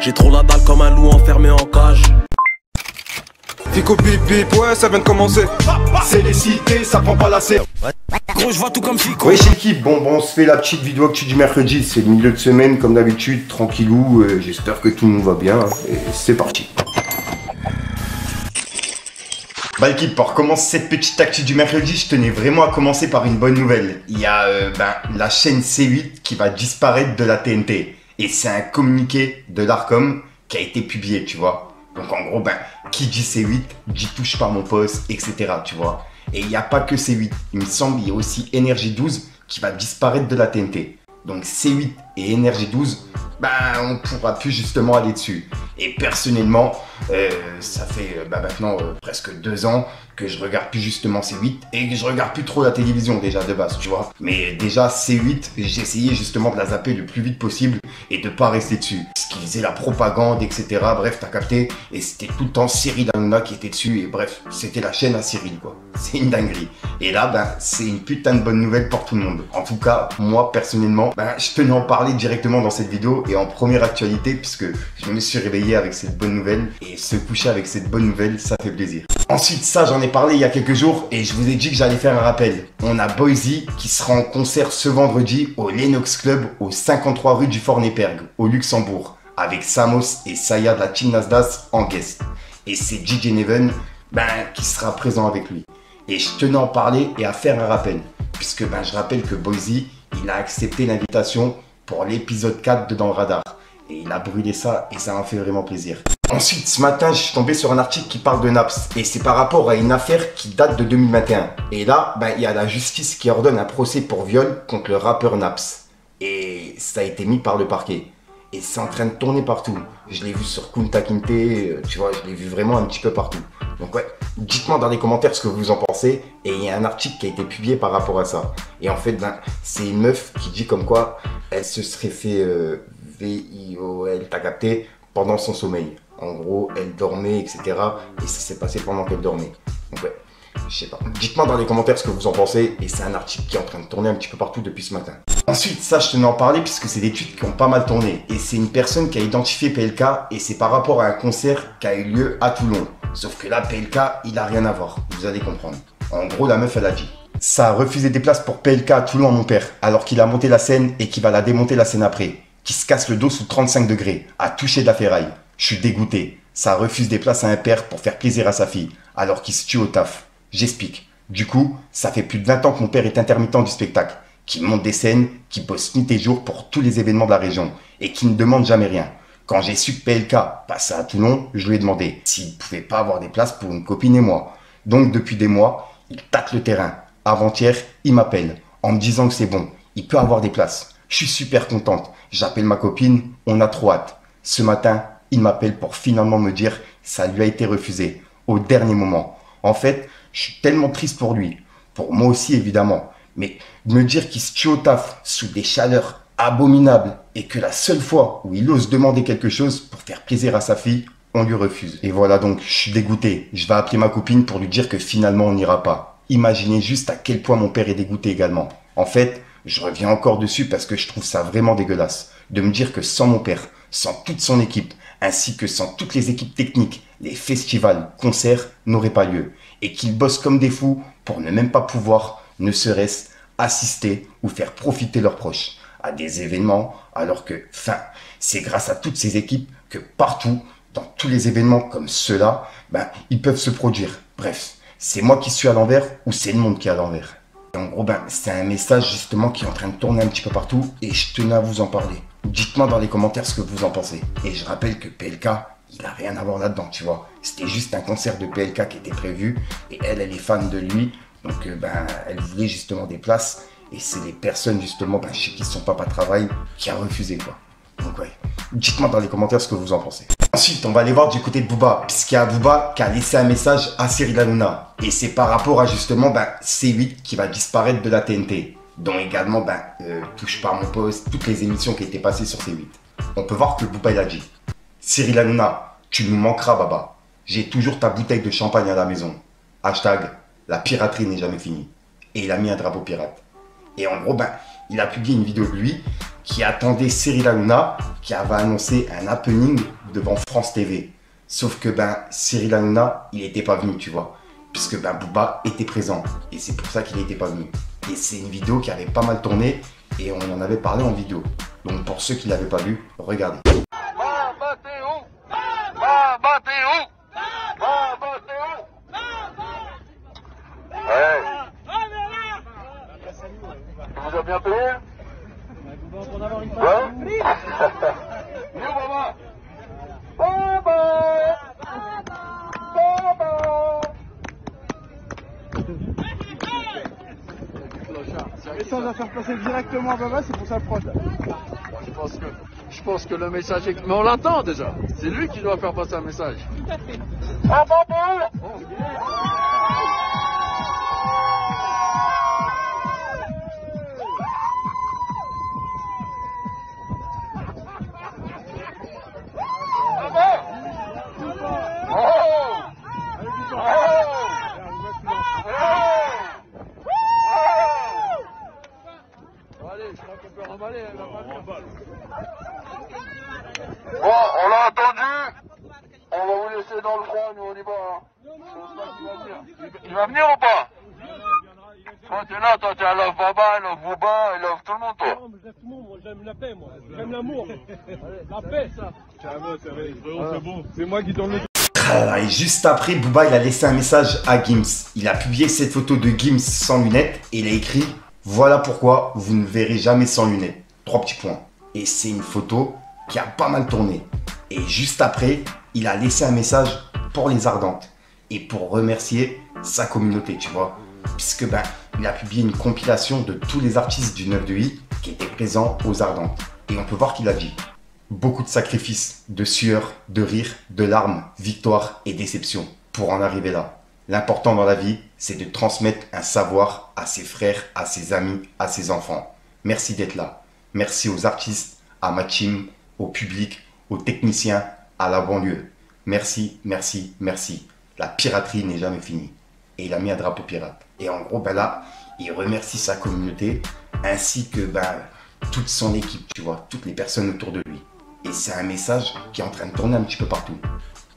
J'ai trop la dalle comme un loup enfermé en cage. Fico bip bip, ouais ça vient de commencer. C'est les cités, ça prend pas la serre. Gros je vois tout comme Fico. Ouais chez l'équipe, bon on se fait la petite vidéo actu du mercredi. C'est le milieu de semaine comme d'habitude, tranquillou. J'espère que tout le monde va bien. Et c'est parti. Bah l'équipe, pour commencer cette petite actu du mercredi, je tenais vraiment à commencer par une bonne nouvelle. Il y a la chaîne C8 qui va disparaître de la TNT. Et c'est un communiqué de l'Arcom qui a été publié, tu vois. Donc en gros, qui dit C8, dit touche pas mon poste, etc. Tu vois. Et il n'y a pas que C8. Il me semble il y a aussi Énergie 12 qui va disparaître de la TNT. Donc C8 et Énergie 12, on pourra plus justement aller dessus. Et personnellement, ça fait maintenant presque 2 ans que je regarde plus justement C8 et que je regarde plus trop la télévision déjà de base, tu vois. Mais déjà C8, j'ai essayé justement de la zapper le plus vite possible et de pas rester dessus. Ce qui faisait la propagande, etc. Bref, t'as capté. Et c'était tout le temps Cyril Hanouna qui était dessus. Et bref, c'était la chaîne à Cyril, quoi. C'est une dinguerie. Et là, c'est une putain de bonne nouvelle pour tout le monde. En tout cas, moi, personnellement, je tenais à en parler directement dans cette vidéo et en première actualité puisque je me suis réveillé avec cette bonne nouvelle. Et se coucher avec cette bonne nouvelle, ça fait plaisir. Ensuite, ça, j'en ai parlé il y a quelques jours et je vous ai dit que j'allais faire un rappel. On a Boyzy qui sera en concert ce vendredi au Lennox Club au 53 rue du Fort-Népergue, au Luxembourg, avec Samos et Saya de la Team Nasdaq en guest. Et c'est DJ Neven qui sera présent avec lui. Et je tenais à en parler et à faire un rappel, puisque je rappelle que Boyzy, il a accepté l'invitation pour l'épisode 4 de Dans le Radar. Et il a brûlé ça et ça m'a fait vraiment plaisir. Ensuite, ce matin, je suis tombé sur un article qui parle de Naps. Et c'est par rapport à une affaire qui date de 2021. Et là, il y a la justice qui ordonne un procès pour viol contre le rappeur Naps. Et ça a été mis par le parquet. Et c'est en train de tourner partout. Je l'ai vu sur Kunta Kinte, tu vois, je l'ai vu vraiment un petit peu partout. Donc ouais, dites-moi dans les commentaires ce que vous en pensez. Et il y a un article qui a été publié par rapport à ça. Et en fait, c'est une meuf qui dit comme quoi elle se serait fait VIOL, t'as capté, pendant son sommeil. En gros, elle dormait, etc. Et ça s'est passé pendant qu'elle dormait. Donc ouais, je sais pas. Dites-moi dans les commentaires ce que vous en pensez. Et c'est un article qui est en train de tourner un petit peu partout depuis ce matin. Ensuite, ça, je tenais à en parler puisque c'est des tweets qui ont pas mal tourné. Et c'est une personne qui a identifié PLK et c'est par rapport à un concert qui a eu lieu à Toulon. Sauf que là, PLK, il a rien à voir. Vous allez comprendre. En gros, la meuf, elle a dit: ça a refusé des places pour PLK à Toulon à mon père, alors qu'il a monté la scène et qu'il va la démonter la scène après. Qui se casse le dos sous 35 degrés, à toucher de la ferraille. Je suis dégoûté. Ça refuse des places à un père pour faire plaisir à sa fille, alors qu'il se tue au taf. J'explique. Du coup, ça fait plus de 20 ans que mon père est intermittent du spectacle, qui monte des scènes, qui bosse nuit et jour pour tous les événements de la région, et qui ne demande jamais rien. Quand j'ai su que PLK passait à Toulon, je lui ai demandé s'il ne pouvait pas avoir des places pour une copine et moi. Donc depuis des mois, il tâte le terrain. Avant-hier, il m'appelle, en me disant que c'est bon, il peut avoir des places. Je suis super contente. J'appelle ma copine, on a trop hâte. Ce matin, il m'appelle pour finalement me dire que ça lui a été refusé, au dernier moment. En fait, je suis tellement triste pour lui. Pour moi aussi, évidemment. Mais me dire qu'il se tue au taf sous des chaleurs abominables et que la seule fois où il ose demander quelque chose pour faire plaisir à sa fille, on lui refuse. Et voilà donc, je suis dégoûté. Je vais appeler ma copine pour lui dire que finalement on n'ira pas. Imaginez juste à quel point mon père est dégoûté également. En fait, je reviens encore dessus parce que je trouve ça vraiment dégueulasse. De me dire que sans mon père, sans toute son équipe, ainsi que sans toutes les équipes techniques, les festivals, concerts n'auraient pas lieu. Et qu'ils bossent comme des fous pour ne même pas pouvoir, ne serait-ce, assister ou faire profiter leurs proches à des événements, alors que, c'est grâce à toutes ces équipes que partout, dans tous les événements comme ceux-là, ils peuvent se produire. Bref, c'est moi qui suis à l'envers ou c'est le monde qui est à l'envers. Et en gros, c'est un message justement qui est en train de tourner un petit peu partout et je tenais à vous en parler. Dites-moi dans les commentaires ce que vous en pensez. Et je rappelle que PLK, il n'a rien à voir là-dedans, tu vois. C'était juste un concert de PLK qui était prévu et elle est fan de lui. Donc, elle voulait justement des places et c'est les personnes justement chez qui son papa travaille qui a refusé, quoi. Donc ouais, dites-moi dans les commentaires ce que vous en pensez. Ensuite, on va aller voir du côté de Booba, puisqu'il y a Booba qui a laissé un message à Cyril Hanouna. Et c'est par rapport à justement C8 qui va disparaître de la TNT, dont également Touche pas à mon poste, toutes les émissions qui étaient passées sur C8. On peut voir que Booba il a dit: Cyril Hanouna, tu nous manqueras baba. J'ai toujours ta bouteille de champagne à la maison. Hashtag, la piraterie n'est jamais finie. Et il a mis un drapeau pirate. Et en gros, il a publié une vidéo de lui qui attendait Cyril Hanouna, qui avait annoncé un happening devant France TV. Sauf que Cyril Hanouna, il n'était pas venu, tu vois. Puisque Booba était présent. Et c'est pour ça qu'il n'était pas venu. Et c'est une vidéo qui avait pas mal tourné et on en avait parlé en vidéo. Donc pour ceux qui ne l'avaient pas vu, regardez. Tu vous as bien payé? Pour avoir une Ça va faire passer directement à Baba, c'est pour ça le proche. Je pense que le message est... Mais on l'entend déjà. C'est lui qui doit faire passer un message. Tout à fait. Je crois qu'on peut remballer, elle va pas bien. Bon, on l'a entendu. On va vous laisser dans le coin, nous on y va. Il va venir ou pas? Toi t'es là, toi tu love Baba, il love Booba, il love tout le monde, toi. Non, mais j'aime tout le monde, moi j'aime la paix, moi. J'aime l'amour. La paix, ça. C'est bon. C'est moi qui donne le... Et juste après, Booba il a laissé un message à Gims. Il a publié cette photo de Gims sans lunettes et il a écrit « Voilà pourquoi vous ne verrez jamais sans lunettes ». 3 petits points. Et c'est une photo qui a pas mal tourné. Et juste après, il a laissé un message pour les Ardentes et pour remercier sa communauté, tu vois. Puisque il a publié une compilation de tous les artistes du 9 de I qui étaient présents aux Ardentes. Et on peut voir qu'il a dit beaucoup de sacrifices, de sueur, de rire, de larmes, victoire et déception pour en arriver là. L'important dans la vie, c'est de transmettre un savoir à ses frères, à ses amis, à ses enfants. Merci d'être là. Merci aux artistes, à ma team, au public, aux techniciens, à la banlieue. Merci, merci, merci. La piraterie n'est jamais finie. Et il a mis un drapeau pirate. Et en gros, là, il remercie sa communauté ainsi que toute son équipe, tu vois, toutes les personnes autour de lui. Et c'est un message qui est en train de tourner un petit peu partout.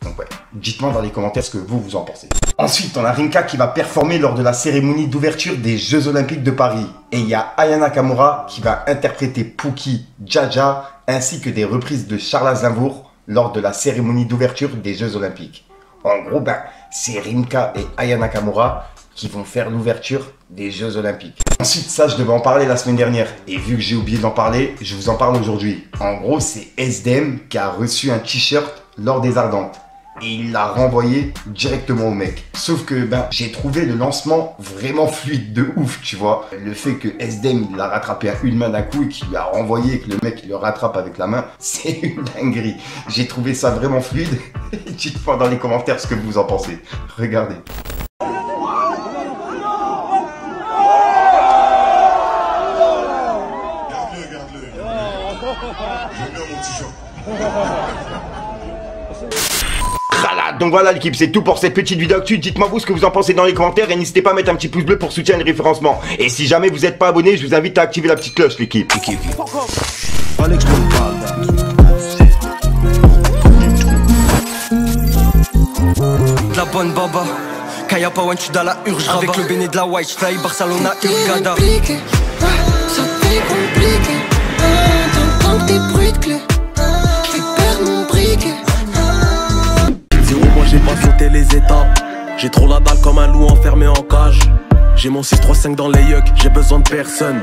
Donc ouais, dites-moi dans les commentaires ce que vous en pensez. Ensuite, on a Rimka qui va performer lors de la cérémonie d'ouverture des Jeux Olympiques de Paris. Et il y a Aya Nakamura qui va interpréter Pookie, Jaja, ainsi que des reprises de Charles Aznavour lors de la cérémonie d'ouverture des Jeux Olympiques. En gros, c'est Rimka et Aya Nakamura qui vont faire l'ouverture des Jeux Olympiques. Ensuite, ça, je devais en parler la semaine dernière. Et vu que j'ai oublié d'en parler, je vous en parle aujourd'hui. En gros, c'est SDM qui a reçu un t-shirt lors des Ardentes. Et il l'a renvoyé directement au mec. Sauf que j'ai trouvé le lancement vraiment fluide de ouf, tu vois. Le fait que SDM il l'a rattrapé à une main d'un coup et qu'il lui a renvoyé et que le mec il le rattrape avec la main, c'est une dinguerie. J'ai trouvé ça vraiment fluide. Dites-moi dans les commentaires ce que vous en pensez. Regardez. Donc voilà l'équipe, c'est tout pour cette petite vidéo actu. Dites-moi vous ce que vous en pensez dans les commentaires et n'hésitez pas à mettre un petit pouce bleu pour soutenir le référencement. Et si jamais vous n'êtes pas abonné, je vous invite à activer la petite cloche l'équipe. La bonne baba, Kaya Pawan, tu dans la urge. Avec le béné de la White Fly, Barcelona, Urgada. Ça fait compliqué, t'entends tes bruits de clés. Je vais perdre mon briquet. Moi j'ai pas sauté les étapes. J'ai trop la dalle comme un loup enfermé en cage. J'ai mon 635 dans les yucks, j'ai besoin de personne.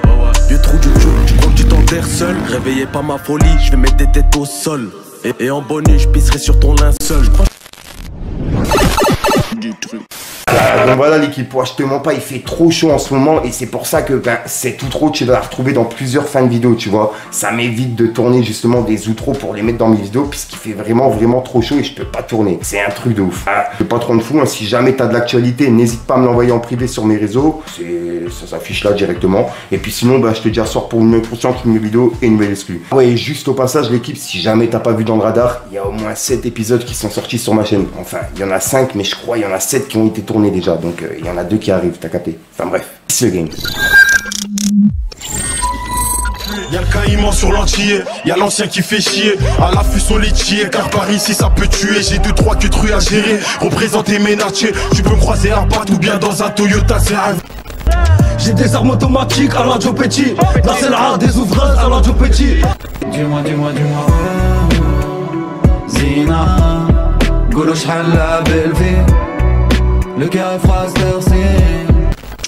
Vieux trou du tout, tu crois que tu t'enterres seul. Réveillez pas ma folie, je vais mettre des têtes au sol. Et en bonus, je pisserai sur ton linceul. Donc voilà l'équipe, je te mens pas, il fait trop chaud en ce moment et c'est pour ça que c'est tout trop, tu vas la retrouver dans plusieurs fins de vidéo, tu vois. Ça m'évite de tourner justement des outros pour les mettre dans mes vidéos puisqu'il fait vraiment trop chaud et je peux pas tourner. C'est un truc de ouf. Je suis pas trop de fou, hein. Si jamais t'as de l'actualité, n'hésite pas à me l'envoyer en privé sur mes réseaux. Ça s'affiche là directement. Et puis sinon, je te dis à soir pour une prochaine vidéo et une nouvelle exclue. Ouais, et juste au passage l'équipe, si jamais t'as pas vu dans le radar, il y a au moins 7 épisodes qui sont sortis sur ma chaîne. Enfin, il y en a 5, mais je crois il y en a 7 qui ont été tournés déjà. Donc il y en a 2 qui arrivent, t'as capté. Enfin bref, c'est le game. le caïman sur l'antillais. Y'a l'ancien qui fait chier, à l'affût son litchier. Car par ici ça peut tuer, j'ai 2-3 que trucs à gérer. Représenter mes natchés, tu peux me croiser à Pat ou bien dans un Toyota CRV. J'ai des armes automatiques à la Joe Petit. Là c'est l'art des ouvreuses à la Joe Petit. Dis-moi, Zina, Golo sh'hal la belle vie. Le cœur est froid,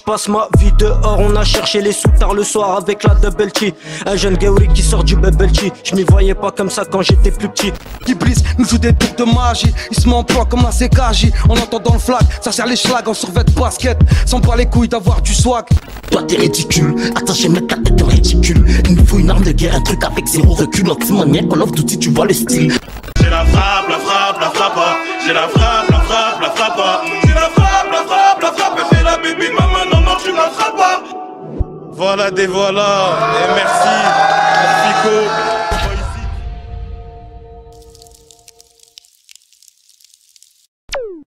Passe ma vie dehors, on a cherché les sous tard le soir avec la double T. Un jeune Gauri qui sort du bubble tea. Je m'y voyais pas comme ça quand j'étais plus petit. Iblis nous joue des tours de magie. Il se m'emploie comme un CKJ. On entend dans le flag, ça sert les schlags en survêt de basket. Sans pas les couilles d'avoir du swag. Toi t'es ridicule, attaché mettre la tête en ridicule. Il nous faut une arme de guerre, un truc avec zéro recul. Anti-maniaque, on offre d'outils, tu vois le style. J'ai la frappe, la frappe, la frappe. J'ai la frappe, la frappe, la frappe. J'ai la frappe, la frappe, la frappe. C'est la bébé maman, non, tu la frappes pas. Voilà des voilà, et merci.